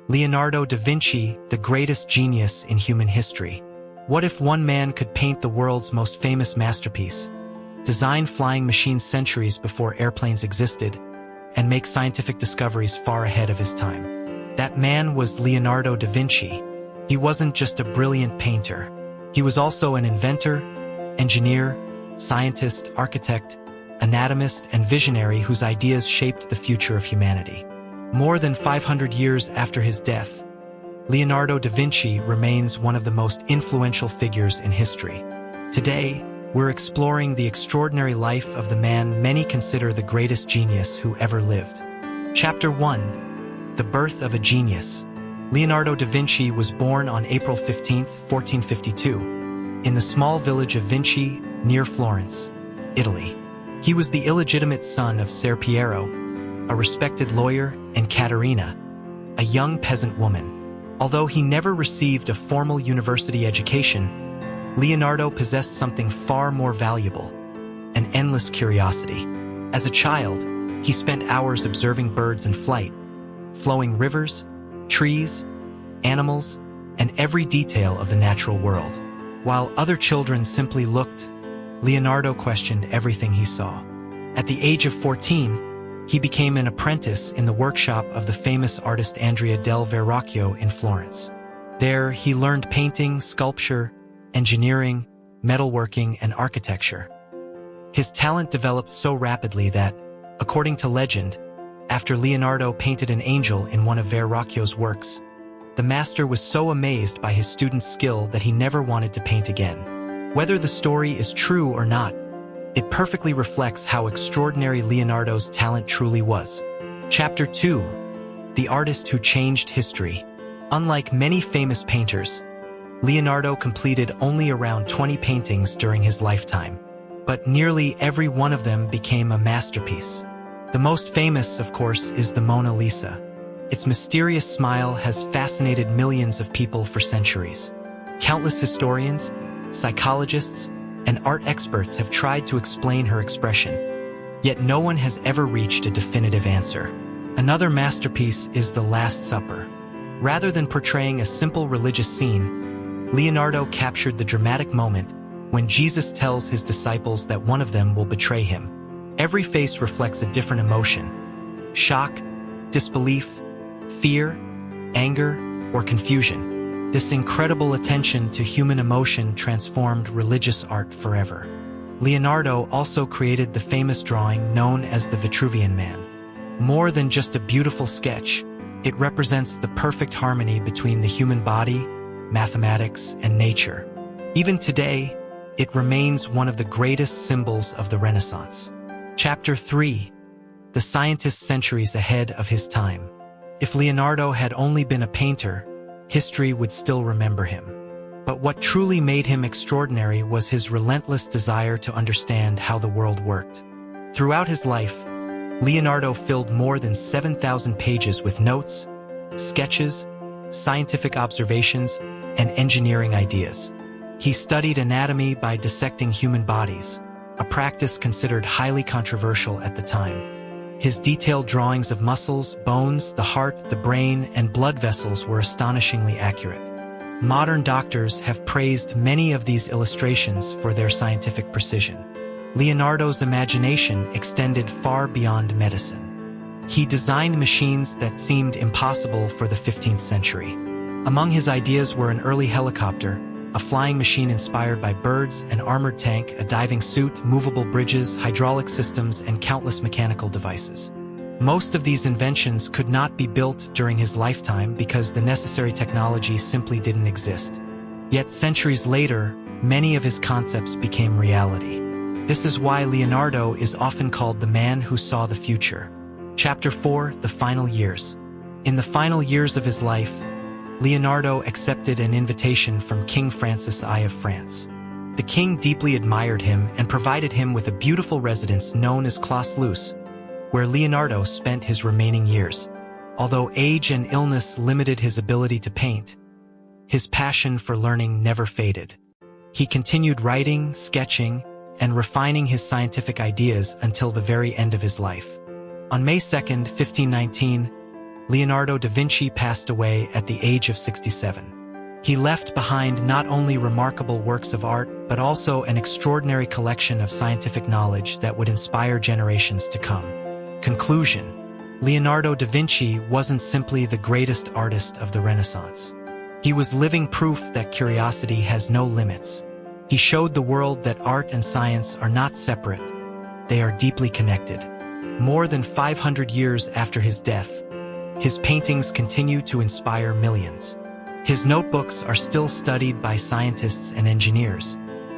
Leonardo da Vinci, the greatest genius in human history. What if one man could paint the world's most famous masterpiece, design flying machines centuries before airplanes existed, and make scientific discoveries far ahead of his time? That man was Leonardo da Vinci. He wasn't just a brilliant painter. He was also an inventor, engineer, scientist, architect, anatomist, and visionary whose ideas shaped the future of humanity. More than 500 years after his death, Leonardo da Vinci remains one of the most influential figures in history. Today, we're exploring the extraordinary life of the man many consider the greatest genius who ever lived. Chapter 1. The Birth of a Genius. Leonardo da Vinci was born on April 15, 1452, in the small village of Vinci, near Florence, Italy. He was the illegitimate son of Ser Piero, a respected lawyer, and Caterina, a young peasant woman. Although he never received a formal university education, Leonardo possessed something far more valuable: an endless curiosity. As a child, he spent hours observing birds in flight, flowing rivers, trees, animals, and every detail of the natural world. While other children simply looked, Leonardo questioned everything he saw. At the age of 14, he became an apprentice in the workshop of the famous artist Andrea del Verrocchio in Florence. There, he learned painting, sculpture, engineering, metalworking, and architecture. His talent developed so rapidly that, according to legend, after Leonardo painted an angel in one of Verrocchio's works, the master was so amazed by his student's skill that he never wanted to paint again. Whether the story is true or not, it perfectly reflects how extraordinary Leonardo's talent truly was. Chapter 2. The Artist Who Changed History. Unlike many famous painters, Leonardo completed only around 20 paintings during his lifetime, but nearly every one of them became a masterpiece. The most famous, of course, is the Mona Lisa. Its mysterious smile has fascinated millions of people for centuries. Countless historians, psychologists, and art experts have tried to explain her expression, yet no one has ever reached a definitive answer. Another masterpiece is The Last Supper. Rather than portraying a simple religious scene, Leonardo captured the dramatic moment when Jesus tells his disciples that one of them will betray him. Every face reflects a different emotion: shock, disbelief, fear, anger, or confusion. This incredible attention to human emotion transformed religious art forever. Leonardo also created the famous drawing known as the Vitruvian Man. More than just a beautiful sketch, it represents the perfect harmony between the human body, mathematics, and nature. Even today, it remains one of the greatest symbols of the Renaissance. Chapter 3. The Scientist Centuries Ahead of His Time. If Leonardo had only been a painter, history would still remember him. But what truly made him extraordinary was his relentless desire to understand how the world worked. Throughout his life, Leonardo filled more than 7,000 pages with notes, sketches, scientific observations, and engineering ideas. He studied anatomy by dissecting human bodies, a practice considered highly controversial at the time. His detailed drawings of muscles, bones, the heart, the brain, and blood vessels were astonishingly accurate. Modern doctors have praised many of these illustrations for their scientific precision. Leonardo's imagination extended far beyond medicine. He designed machines that seemed impossible for the 15th century. Among his ideas were an early helicopter, a flying machine inspired by birds, an armored tank, a diving suit, movable bridges, hydraulic systems, and countless mechanical devices. Most of these inventions could not be built during his lifetime because the necessary technology simply didn't exist. Yet centuries later, many of his concepts became reality. This is why Leonardo is often called the man who saw the future. Chapter 4. The Final Years. In the final years of his life, Leonardo accepted an invitation from King Francis I of France. The king deeply admired him and provided him with a beautiful residence known as Clos Luz, where Leonardo spent his remaining years. Although age and illness limited his ability to paint, his passion for learning never faded. He continued writing, sketching, and refining his scientific ideas until the very end of his life. On May 2, 1519, Leonardo da Vinci passed away at the age of 67. He left behind not only remarkable works of art, but also an extraordinary collection of scientific knowledge that would inspire generations to come. Conclusion: Leonardo da Vinci wasn't simply the greatest artist of the Renaissance. He was living proof that curiosity has no limits. He showed the world that art and science are not separate. They are deeply connected. More than 500 years after his death, his paintings continue to inspire millions. His notebooks are still studied by scientists and engineers,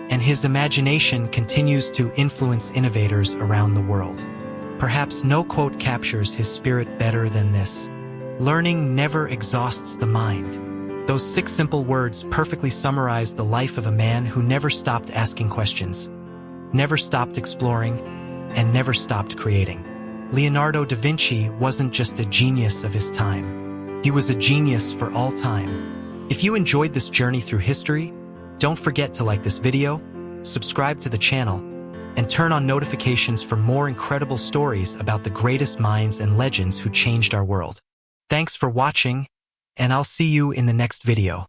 and his imagination continues to influence innovators around the world. Perhaps no quote captures his spirit better than this: "Learning never exhausts the mind." Those 6 simple words perfectly summarize the life of a man who never stopped asking questions, never stopped exploring, and never stopped creating. Leonardo da Vinci wasn't just a genius of his time. He was a genius for all time. If you enjoyed this journey through history, don't forget to like this video, subscribe to the channel, and turn on notifications for more incredible stories about the greatest minds and legends who changed our world. Thanks for watching, and I'll see you in the next video.